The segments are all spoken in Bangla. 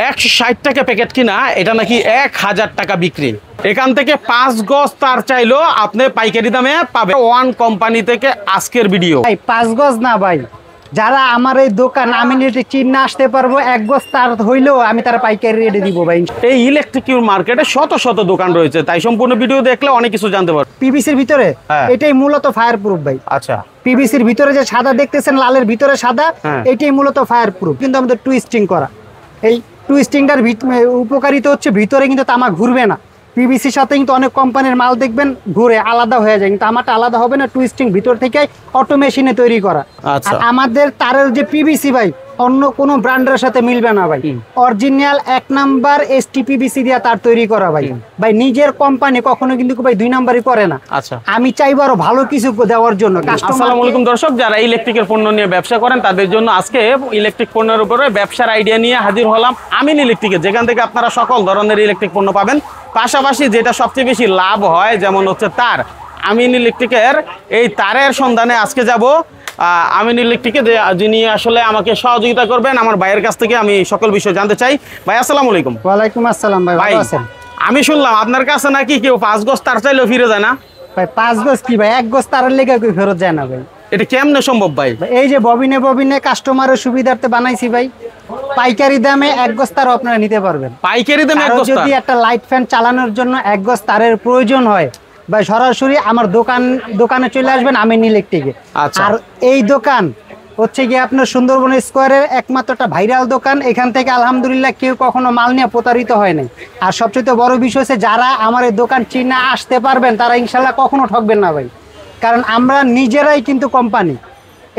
160 টাকা প্যাকেট কিনা এটা নাকি 1000 টাকা বিক্রি। এখান থেকে 5 গজ তার চাইলো আপনি পাইকারি দামে পাবে। ওয়ান কোম্পানি থেকে আজকের ভিডিও। ভাই 5 গজ না ভাই, যারা আমার এই দোকান আমি চিন্না আসতে পারবো 1 গজ তার হইলেও আমি তারা পাইকারি রেটে দিব ভাই। এই ইলেকট্রিক মার্কেটে শত শত দোকান রয়েছে, তাই সম্পূর্ণ ভিডিও দেখলে অনেক কিছু জানতে পারবে। পিভিসির ভিতরে এটাই মূলত ফায়ার প্রুফ ভাই। আচ্ছা, পিভিসির ভিতরে যে সাদা দেখতেছেন, লালের ভিতরে সাদা, এটাই মূলত ফায়ার প্রুফ। কিন্তু আমাদের টুইস্টিং করা, এই টুইস্টিংটার উপকারিতা হচ্ছে ভিতরে কিন্তু তামা ঘুরবে না। পিভিসির সাথে কিন্তু অনেক কোম্পানির মাল দেখবেন ঘুরে আলাদা হয়ে যায়, কিন্তু আমারটা আলাদা হবে না। টুইস্টিং ভিতর থেকে অটো মেশিনে তৈরি করা। আর আমাদের তারের যে পিভিসি ভাই অন্য কোনো ব্র্যান্ডের সাথে মিলবে না ভাই। অরিজিনাল 1 নাম্বার এসটি পিভিসি দিয়ে তার তৈরি করা ভাই। ভাই নিজের কোম্পানি কখনো কিন্তু ভাই 2 নাম্বারই করে না। আচ্ছা, আমি চাইবো আরো ভালো কিছু দেওয়ার জন্য। আসসালামু আলাইকুম দর্শক, যারা ইলেকট্রিকের পণ্য নিয়ে ব্যবসা করেন তাদের জন্য আজকে ইলেকট্রিক পণ্যের উপরে ব্যবসার আইডিয়া নিয়ে হাজির হলাম আমিন ইলেকট্রিকে, যেখান থেকে আপনারা সকল ধরনের ইলেকট্রিক পণ্য পাবেন। পাশাপাশি যেটা সবচেয়ে বেশি লাভ হয় যেমন হচ্ছে তার, আমিন ইলেকট্রিকের এই তারের সন্ধানে আজকে যাব আমিন ইলেকট্রিকে, যিনি আসলে আমাকে সহযোগিতা করবেন। আমার ভাইয়ের কাছ থেকে আমি সকল বিষয় জানতে চাই। ভাই আসসালামু আলাইকুম। ওয়ালাইকুম আসসালাম ভাই, ভালো আছেন? আমি শুনলাম আপনার কাছে নাকি কেউ 5 গজ তার চাইলেও ফিরে যায় না। ভাই 5 গজ কি ভাই, 1 গজ তারের লেগে কেউ ফেরত যায় না ভাই। এটা কেমনে সম্ভব ভাই? এই যে ববিনে কাস্টমারের সুবিধার্থে বানাইছি ভাই। পাইকারি দামে 1 গজ তার আপনারা নিতে পারবেন। পাইকারি দামে 1 গজ তার? যদি একটা লাইট ফ্যান চালানোর জন্য 1 গজ তারের প্রয়োজন হয় ভাই, সরাসরি আমার দোকানে চলে আসবেন আমিন ইলেকট্রিকে। আর এই দোকান হচ্ছে গিয়ে আপনার সুন্দরবন স্কোয়ারের একমাত্র একটা ভাইরাল দোকান। এখান থেকে আলহামদুলিল্লাহ কেউ কখনো মাল নিয়ে প্রতারিত হয় নাই। আর সবচেয়ে বড় বিষয় হচ্ছে যারা আমার এই দোকান চিনে আসতে পারবেন তারা ইনশাল্লাহ কখনো ঠকবেন না ভাই। কারণ আমরা নিজেরাই কিন্তু কোম্পানি,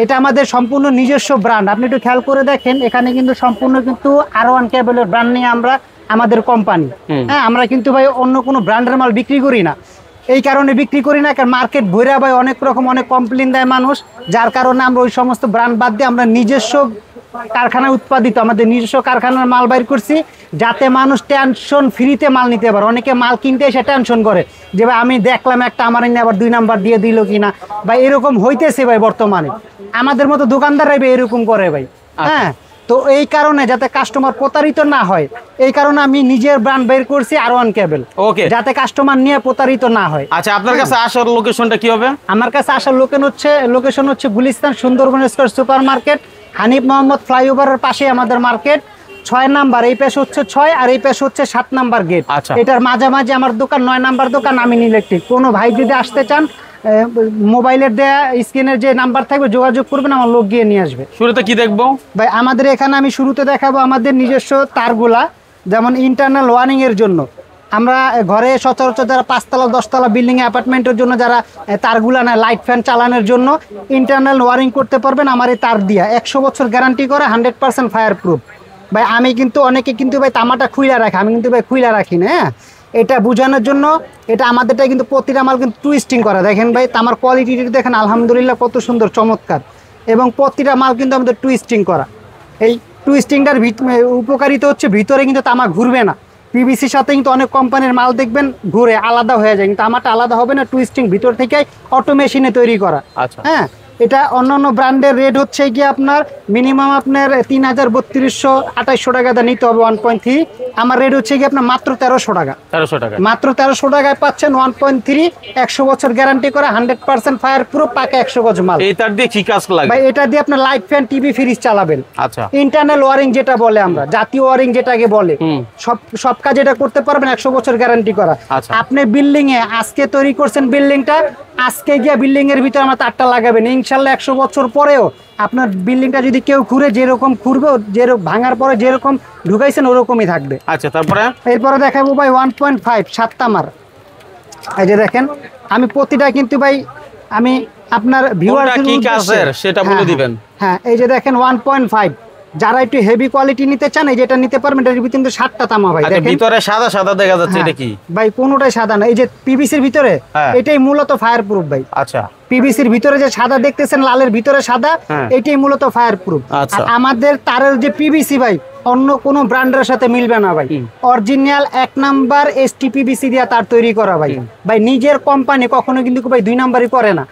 এটা আমাদের সম্পূর্ণ নিজস্ব ব্র্যান্ড। আপনি একটু খেয়াল করে দেখেন, এখানে কিন্তু সম্পূর্ণ কিন্তু R1 কেবলের ব্র্যান্ড নিয়ে আমরা আমাদের কোম্পানি। হ্যাঁ, আমরা কিন্তু ভাই অন্য কোনো ব্র্যান্ডের মাল বিক্রি করি না। এই কারণে বিক্রি করি না কারণ মার্কেট ভৈরা ভাই অনেক রকম অনেক কমপ্লেন দেয় মানুষ, যার কারণে আমরা ওই সমস্ত ব্র্যান্ড বাদ দিয়ে আমরা নিজস্ব কারখানায় উৎপাদিত আমাদের নিজস্ব কারখানার মাল বাইর করছি, যাতে মানুষ টেনশন ফ্রিতে মাল নিতে পারে। অনেকে মাল কিনতে এসে টেনশন করে যে ভাই আমি দেখলাম একটা আমার আবার 2 নাম্বার দিয়ে দিল কিনা ভাই, এরকম হইতেছে ভাই বর্তমানে। আমাদের মতো দোকানদাররাই ভাই এরকম করে ভাই। হ্যাঁ, তো এই কারণে যাতে কাস্টমার প্রতারিত না হয় এই কারণে আমি নিজের ব্র্যান্ড বের করছি R1 কেবল, যাতে কাস্টমার নিয়ে প্রতারিত না হয়। আচ্ছা, আপনার কাছে আসার লোকেশনটা কি হবে? আমার কাছে আসার লোকেশন হচ্ছে Gulistan Sundarban square super market, Hanif Mohammad ফ্লাইওভারের পাশে আমাদের মার্কেট। 6 নাম্বার, এই পাশে হচ্ছে 6 আর এই পাশে হচ্ছে 7 নাম্বার গেট। এটার মাঝামাঝি আমার দোকান 9 নাম্বার দোকান আমিন ইলেকট্রিক। কোনো ভাই যদি আসতে চান মোবাইলের দেয়া স্ক্রিনের যে নাম্বার থাকবে যোগাযোগ করবেন, আমার লোক গিয়ে নিয়ে আসবে। শুরুতে কি দেখবো ভাই? আমাদের এখানে আমি শুরুতে দেখাবো আমাদের নিজস্ব তারগুলা, যেমন ইন্টারনাল ওয়ারিং এর জন্য আমরা ঘরে সচরাচর যারা 5 তলা 10 তলা বিল্ডিং এ অ্যাপার্টমেন্টের জন্য যারা তারগুলা নেয় লাইট ফ্যান চালানোর জন্য ইন্টারনাল ওয়ারিং করতে পারবেন আমার এই তার দিয়া। 100 বছর গ্যারান্টি করে, 100% ফায়ার প্রুফ ভাই। আমি কিন্তু অনেকে কিন্তু ভাই তামাটা খুইলা রাখে, আমি কিন্তু ভাই খুইলা রাখি না। হ্যাঁ, এটা বোঝানোর জন্য এটা আমাদেরটা কিন্তু প্রতিটা মাল কিন্তু টুইস্টিং করা। দেখেন ভাই তামার কোয়ালিটি দেখেন আলহামদুলিল্লাহ কত সুন্দর চমৎকার, এবং প্রতিটা মাল কিন্তু আমাদের টুইস্টিং করা। এই টুইস্টিংটার উপকারিতা হচ্ছে ভিতরে কিন্তু তামা ঘুরবে না। পিভিসির সাথে কিন্তু অনেক কোম্পানির মাল দেখবেন ঘুরে আলাদা হয়ে যায়, কিন্তু আমারটা আলাদা হবে না। টুইস্টিং ভিতর থেকে অটো মেশিনে তৈরি করা। হ্যাঁ, এটা অন্যান্য ব্র্যান্ডের রেট হচ্ছে গিয়ে আপনার মিনিমাম আপনার 3328 টাকা দা নিতে হবে 1.3। আমার রেট হচ্ছে গিয়ে আপনার মাত্র 1300 টাকা। মাত্র 1300 টাকায় পাচ্ছেন 1.3, 100 বছর গ্যারান্টি করে, 100% ফায়ার প্রুফ, পাকা 100 গজ মাল। এটার দিয়ে কি কাজ লাগবে ভাই? এটা দিয়ে আপনার লাইট ফ্যান টিভি ফ্রিজ চালাবেন। আচ্ছা, ইন্টারনাল ওয়ারিং যেটা বলে আমরা, জাতীয় ওয়ারিং যেটাকে বলে, সব কাজ এটা করতে পারবেন, 100 বছর গ্যারান্টি করা। আপনি বিল্ডিং এ আজকে তৈরি করছেন বিল্ডিংটা, আজকে গিয়ে বিল্ডিং এর ভিতরে আমরা তারটা লাগাবেন, ইনশাল্লাহ 100 বছর পরেও আপনার বিল্ডিংটা যদি কেউ ঘুরে যেরকম ঘুরবে, যেরকম ভাঙার পরে যেরকম ঢুকাইছেন ওরকমই থাকবে। আচ্ছা, তারপরে এরপরে দেখাবো ভাই 1.5 7 তামার। এই যে দেখেন আমি প্রতিটা কিন্তু ভাই আমি আপনার ভিউয়ারদের সেটা বলে দিবেন। হ্যাঁ, এই যে দেখেন 1.5, যারা একটু হেভি কোয়ালিটি নিতে চান এই যেটা নিতে পারবেন। এটার ভিতরে কিন্তু 7টা তামা ভাই। দেখেন ভিতরে সাদা সাদা দেখা যাচ্ছে, এটা কি ভাই? কোনোটাই সাদা না। এই যে পিভিসির ভিতরে এটাই মূলত ফায়ার প্রুফ ভাই। আচ্ছা, পিভিসির ভিতরে যে সাদা দেখতেছেন লালের ভিতরে সাদা, এটাই মূলত ফায়ার প্রুফ। আর আমাদের তারের যে পিভিসি ভাই অন্য কোনো ব্র্যান্ডের সাথে মিলবে না ভাই। অরিজিনাল 1 নাম্বার এসটি পিভিসি দিয়ে তার তৈরি করা ভাই। ভাই নিজের কোম্পানি কখনো কিন্তু ভাই 2 নাম্বারই করে না।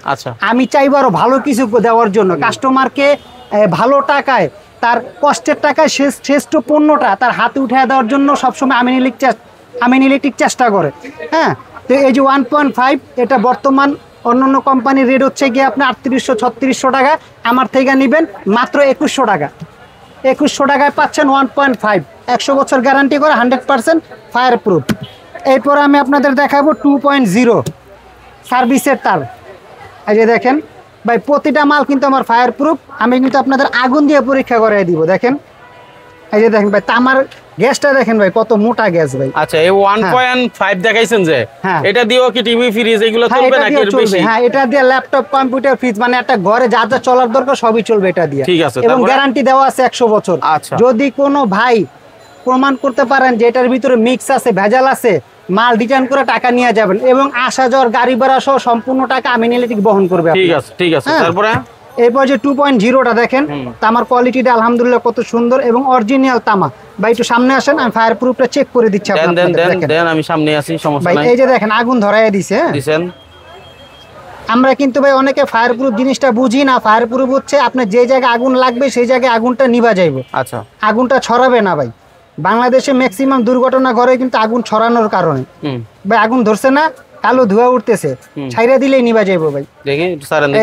আমি চাইবো আরো ভালো কিছু দেওয়ার জন্য, কাস্টমারকে ভালো টাকায় তার কষ্টের টাকায় শ্রেষ্ঠ পণ্যটা তার হাতে উঠে দেওয়ার জন্য সবসময় আমিন ইলেকট্রিক চেষ্টা করে। হ্যাঁ, তো এই যে 1.5 এটা বর্তমান অন্যান্য কোম্পানির রেট হচ্ছে গিয়ে আপনার 3800-3600 টাকা, আমার থেকে নেবেন মাত্র 2100 টাকা। 2100 টাকায় পাচ্ছেন 1.5, 100 বছর গ্যারান্টি করে, 100% ফায়ার প্রুফ। এরপরে আমি আপনাদের দেখাবো 2.0 সার্ভিসের তার। এই যে দেখেন ভাই, প্রতিটা মাল কিন্তু আমার ফায়ার প্রুফ। আমি কিন্তু আপনাদের আগুন দিয়ে পরীক্ষা করে দিব। দেখেন, এই যে দেখেন ভাই, তামার গ্যাসটা দেখেন ভাই, কত মোটা গ্যাস ভাই। আচ্ছা, এই 1.5 দেখাইছেন যে, এটা দিয়েও কি টিভি ফ্রিজ এগুলো চলবে নাকি এর বেশি? হ্যাঁ, এটা দিয়ে ল্যাপটপ, কম্পিউটার, ফ্রিজ, মানে একটা ঘরে যা যা চলার দরকার সবই চলবে এটা দিয়ে। ঠিক আছে, এবং গ্যারান্টি দেওয়া আছে 100 বছর। আচ্ছা, যদি কোনো ভাই প্রমাণ করতে পারেন যে এটার ভিতরে মিক্স আছে, ভেজাল আছে, মাল রিটার্ন করে টাকা নিয়ে যাবেন, এবং আসা যাওয়ার গাড়ি ভাড়া সহ সম্পূর্ণ টাকা আমিন ইলেকট্রিক বহন করবে। ঠিক আছে, ঠিক আছে। তারপরে এরপর যে 2.0টা দেখেন, তামার কোয়ালিটিটা আলহামদুলিল্লাহ কত সুন্দর এবং অরিজিনাল তামা। ভাই একটু সামনে আসেন, আমি ফায়ার প্রুফটা চেক করে দিচ্ছি আপনাদের। দেন, আমি সামনে আছি, সমস্যা নাই। এই যে দেখেন, আগুন ধরায় দিছে। আমরা কিন্তু ভাই অনেকে ফায়ার প্রুফ জিনিসটা বুঝি না। ফায়ার প্রুফ হচ্ছে আপনি যে জায়গায় আগুন লাগবে সেই জায়গায় আগুনটা নিভা যাইবে। আচ্ছা, আগুনটা ছড়াবে না ভাই। বাংলাদেশে ম্যাক্সিমাম দুর্ঘটনা ঘরে কিন্তু আগুন ছড়ানোর কারণে। ভাই আগুন ধরছে না, কালো ধোঁয়া উঠতেছে, ছাইরা দিলেই নিভা যাইবো ভাই।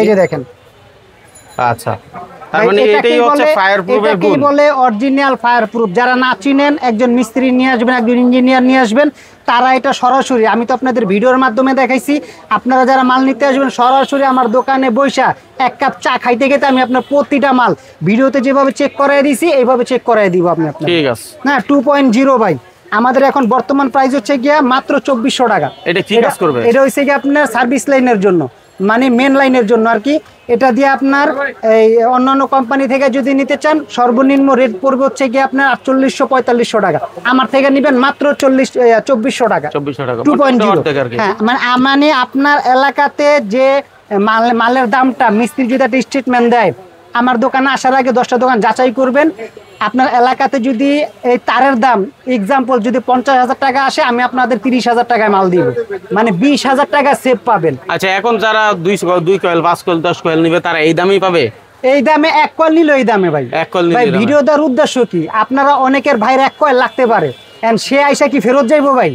এই যে দেখেন। আচ্ছা, তার মানে এটাই হচ্ছে ফায়ার প্রুফের গুণ। বলে অরিজিনাল ফায়ার প্রুফ। যারা না চিনেন, একজন মিস্ত্রি নিয়ে আসবেন, একজন ইঞ্জিনিয়ার নিয়ে আসবেন, তারা এটা সরাসরি, আমি তো আপনাদের ভিডিওর মাধ্যমে দেখাইছি, আপনারা যারা মাল নিতে আসবেন সরাসরি আমার দোকানে বইসা এক কাপ চা খাইতে খেতে আমি আপনার প্রতিটা মাল ভিডিওতে যেভাবে চেক করাই দিছি এইভাবে চেক করাই দিব আপনি। ঠিক আছে না? 2.0 ভাই আমাদের এখন বর্তমান প্রাইস হচ্ছে গিয়া মাত্র 2400 টাকা। এটা কি কাজ করবে? এটা হচ্ছে গিয়ে আপনার সার্ভিস লাইনের জন্য, মানে মেন লাইনের জন্য আর কি। এটা দিয়ে আপনার এই অন্যান্য কোম্পানি থেকে যদি নিতে চান সর্বনিম্ন রেট পড়বে হচ্ছে গিয়ে আপনার 4800-4500 টাকা। আমার থেকে নেবেন মাত্র 2400 টাকা। 2.0। হ্যাঁ, মানে আপনার এলাকাতে যে মালের দামটা মিস্ত্রি যদি একটা স্টেটমেন্ট দেয়, আমার দোকানে আসার আগে 10টা দোকান যাচাই করবেন। আপনার এলাকাতে যদি এই তারের দাম এক্সাম্পল যদি 50,000 টাকা আসে, আমি আপনাদের 30,000 টাকায় মাল দিব, মানে 20,000 টাকা সেভ পাবেন। আচ্ছা, এখন যারা 2 কয়েল 5 কয়েল 10 কয়েল নিবে তারা এই দামই পাবে? এই দামে 1 কয়েল নিল এই দামে ভাই। 1 কয়েল ভাই ভিডিও দেওয়ার উদ্দেশ্য কি? আপনারা অনেকের ভাইয়ের 1 কয়েল লাগতে পারে, এন্ড সে আইসা কি ফেরত যাইবো ভাই?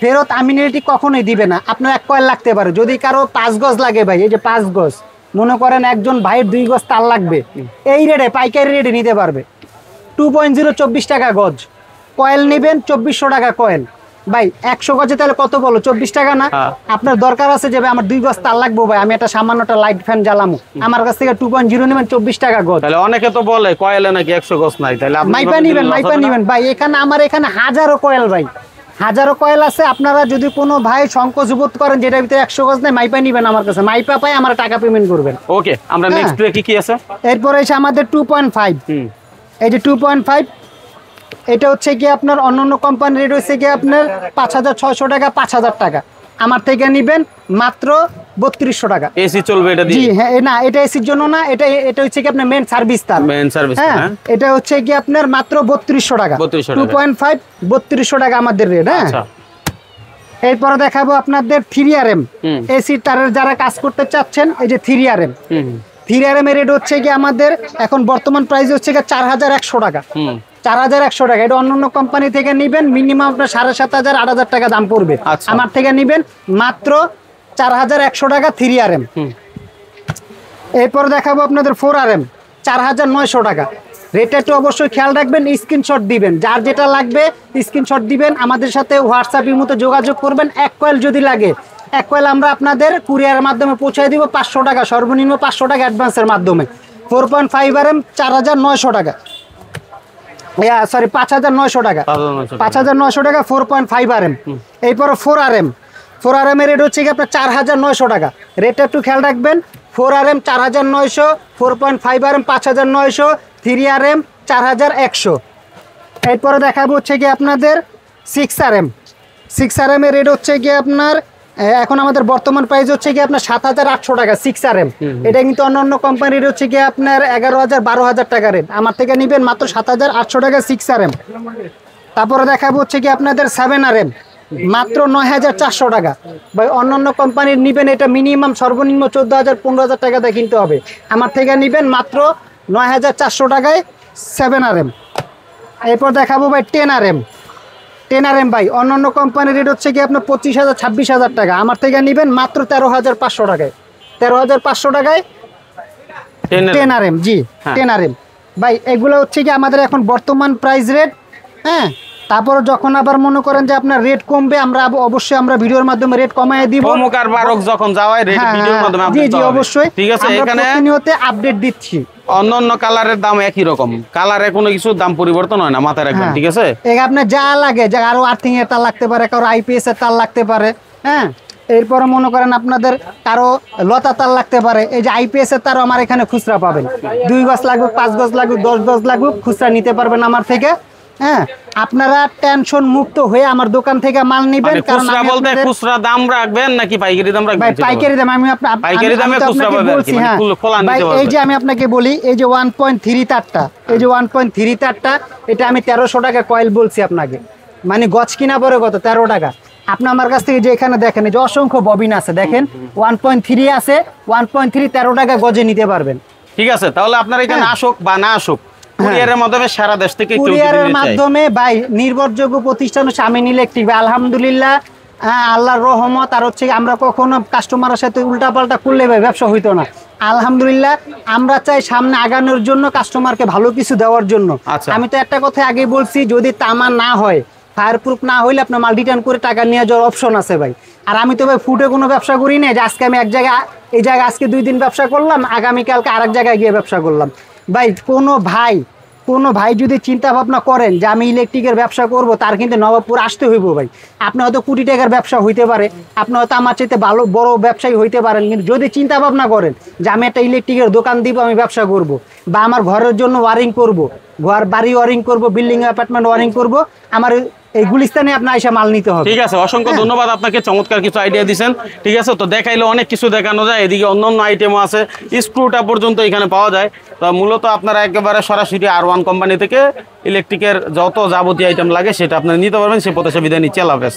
ফেরত আমিন ইলেকট্রিক কখনোই দিবে না। আপনার 1 কয়েল লাগতে পারে, যদি কারো 5 গজ লাগে ভাই, এই যে 5 গজ, মনে করেন একজন ভাইয়ের 2 গজ তার লাগবে, এই রেটে পাইকারি রেটে নিতে পারবে। 2.0 24 টাকা গজ। কয়েল নেবেন 2400 টাকা কয়েল। ভাই 100 গজে তাহলে কত বলো? 24 টাকা না? আপনার দরকার আছে যে ভাই আমার 2 গজ তার লাগবে ভাই, আমি একটা সামান্যটা লাইট ফ্যান জ্বালামু, আমার কাছ থেকে 2.0 নেবেন 24 টাকা গজ। তাহলে অনেকে তো বলে কয়েলে নাকি 100 গজ নাই, তাহলে আপনি মাইপা নেবেন ভাই। এখানে আমার এখানে হাজারো কয়েল ভাই, হাজারো কয়েল আছে। আপনারা যদি কোনো ভাই সংকোচ বোধ করেন যেটার ভিতরে 100 গজ নেই, মাইপা নিবেন আমার কাছে, মাইপা পাই আমার টাকা পেমেন্ট করবেন। ওকে, আমরা নেক্সট কি কি আছে? এরপরে এসে আমাদের 2.5। এই যে 2.5, এটা হচ্ছে কি আপনার অন্যান্য কোম্পানির রেট হচ্ছে কি আপনার 5600 টাকা, 5000 টাকা। আমার থেকে নেবেন মাত্র 3200 টাকা। এসি চলবে এটা দিয়ে? জি হ্যাঁ, না এটা এসির জন্য না, এটা হচ্ছে কি আপনার মেন সার্ভিস তার। মেন সার্ভিস, হ্যাঁ, এটা হচ্ছে কি আপনার মাত্র 3200 টাকা। 2.5 3200 টাকা আমাদের রেট। হ্যাঁ, এরপরে দেখাবো আপনাদের 3RM এসি তারের যারা কাজ করতে চাচ্ছেন, এই যে 3RM। 3RM এর রেট হচ্ছে কি আমাদের এখন বর্তমান প্রাইস হচ্ছে কি 4100 টাকা। 4100 টাকা। এটা অন্যান্য কোম্পানি থেকে নিবেন মিনিমাম আপনার 7500-8000 টাকা দাম পড়বে। আমার থেকে নিবেন মাত্র 4100 টাকা 3RM। এরপর দেখাবো আপনাদের 4RM 4900 টাকা। রেটটা একটু অবশ্যই খেয়াল রাখবেন, স্ক্রিনশট দিবেন, যার যেটা লাগবে স্ক্রিনশট দিবেন, আমাদের সাথে হোয়াটসঅ্যাপের মতো যোগাযোগ করবেন। 1 কয়েল যদি লাগে, 1 কয়েল আমরা আপনাদের কুরিয়ারের মাধ্যমে পৌঁছায় দিব 500 টাকা, সর্বনিম্ন 500 টাকা অ্যাডভান্সের মাধ্যমে। 4.5RM 4900 টাকা, সরি 5900 টাকা, 5900 টাকা 4.5RM। এরপর 4RM এর রেট হচ্ছে কি আপনার 4900 টাকা। রেটটা একটু খেয়াল রাখবেন, 4RM 4900, 4.5RM 5900, 3RM 4100। এরপরে দেখাবো হচ্ছে কি আপনাদের 6RM এর রেট হচ্ছে কি আপনার এখন আমাদের বর্তমান প্রাইস হচ্ছে কি আপনার 7800 টাকা 6RM। এটা কিন্তু অন্যান্য কোম্পানির হচ্ছে কি আপনার 11000-12000 টাকা রেট। আমার থেকে নেবেন মাত্র 7800 টাকা 6RM। তারপরে দেখাবো হচ্ছে কি আপনাদের 7RM মাত্র 9400 টাকা। ভাই অন্যান্য কোম্পানির নেবেন এটা মিনিমাম সর্বনিম্ন 14000-15000 টাকা দিয়ে কিনতে হবে। আমার থেকে নেবেন মাত্র 9400 টাকায় 7RM। এরপর দেখাবো ভাই 10RM। 10RM ভাই অন্যান্য কোম্পানির রেট হচ্ছে কি আপনার 25,000 26,000 টাকা, আমার থেকে নেবেন মাত্র 13,500 টাকায়। 13,500 টাকায় 10RM। জি 10RM ভাই, এগুলো হচ্ছে কি আমাদের এখন বর্তমান প্রাইস রেট। হ্যাঁ, তারপর যখন আবার মনে করেন যে আপনার রেট কমবে, আমরা অবশ্যই আমরা ভিডিওর মাধ্যমে রেট কমায় দিব। প্রমোকার বারক যখন যাওয়ায় রেট ভিডিওর মাধ্যমে জি আপডেট জি অবশ্যই, ঠিক আছে। আমরা এখানে প্রতিনিয়ত আপডেট দিচ্ছি। অন্যান্য কালারের দাম একই রকম, কালারে কোনো কিছু দাম পরিবর্তন হয় না, মাথায় রাখবেন, ঠিক আছে। এই আপনার যা লাগে, যা আরো আর্থিং এর তার লাগতে পারে, কারো আইপিএস এর তার লাগতে পারে। হ্যাঁ, এরপরে মনে করেন আপনাদের কারো লতা তার লাগতে পারে, এই যে আইপিএস এর তারও আমার এখানে খুচরা পাবেন। 2 গজ লাগুক, 5 গজ লাগুক, 10 গজ লাগুক, খুচরা নিতে পারবেন আমার থেকে। হ্যাঁ, আপনারা টেনশন মুক্ত হয়ে আমার দোকান থেকে মাল নেবেন। কারণ খুচরা বলতে খুচরা দাম রাখবেন নাকি পাইকারি দাম রাখবেন? ভাই পাইকারি দাম আমি পাইকারি দামে খুচরা পাবেন বলছি। হ্যাঁ ভাই, এই যে আমি আপনাকে বলি, এই যে 1.3 তারটা, এই যে 1.3 তারটা, এটা আমি 1300 টাকা কয়েল বলছি আপনাকে, মানে গজ কিনা পরে কত 13 টাকা। আপনি আমার কাছ থেকে যে এখানে দেখেন, এই যে অসংখ্য ববিন আছে, দেখেন 1.3 আছে, 1.3 13 টাকা গজে নিতে পারবেন। ঠিক আছে, তাহলে আপনার এখানে আসুক বা না আসুক, কুরিয়ারের মাধ্যমে সারা দেশ থেকে কুরিয়ারের মাধ্যমে ভাই নির্ভরযোগ্য প্রতিষ্ঠান হচ্ছে আমিন ইলেকট্রিক। আলহামদুলিল্লাহ, আল্লাহর রহমত। আর হচ্ছে আমরা কখনো কাস্টমারের সাথে উল্টাপাল্টা করলে ভাই ব্যবসা হইতো না। আলহামদুলিল্লাহ, আমরা চাই সামনে আগানোর জন্য, কাস্টমারকে ভালো কিছু দেওয়ার জন্য। আমি তো একটা কথা আগে বলছি, যদি তামা না হয়, ফায়ার প্রুফ না হইলে আপনার মাল রিটার্ন করে টাকা নিয়ে যাওয়ার অপশন আছে ভাই। আর আমি তো ভাই ফুটে কোনো ব্যবসা করি না যে আজকে আমি এক জায়গায়, এই জায়গায় আজকে 2 দিন ব্যবসা করলাম, আগামীকালকে আরেক জায়গায় গিয়ে ব্যবসা করলাম। ভাই কোনো ভাই যদি চিন্তা ভাবনা করেন যে আমি ইলেকট্রিকের ব্যবসা করব, তার কিন্তু নবাবপুর আসতে হইব ভাই। আপনি হয়তো কোটি টাকার ব্যবসা হইতে পারে, আপনি হয়তো আমার চাইতে ভালো বড় ব্যবসায়ী হইতে পারেন, কিন্তু যদি চিন্তা ভাবনা করেন যে আমি একটা ইলেকট্রিকের দোকান দিব, আমি ব্যবসা করব, বা আমার ঘরের জন্য ওয়ারিং করব, ঘর বাড়ি ওয়ারিং করব, বিল্ডিং অ্যাপার্টমেন্ট ওয়ারিং করব, আমার এই গুলিস্তানে আপনি আইসা মাল নিতে হবে। ঠিক আছে, অসংখ্য ধন্যবাদ আপনাকে, চমৎকার কিছু আইডিয়া দিয়েছেন। ঠিক আছে, তো দেখাইলে অনেক কিছু দেখানো যায়, এদিকে অন্যান্য আইটেমও আছে, স্ক্রুটা পর্যন্ত এখানে পাওয়া যায়। তো মূলত আপনারা একেবারে সরাসরি R1 কোম্পানি থেকে ইলেকট্রিকের যত যাবতীয় আইটেম লাগে সেটা আপনারা নিতে পারবেন। সে প্রত্যাশা বিদায় নিচ্ছি, আল্লাহ হাফেজ।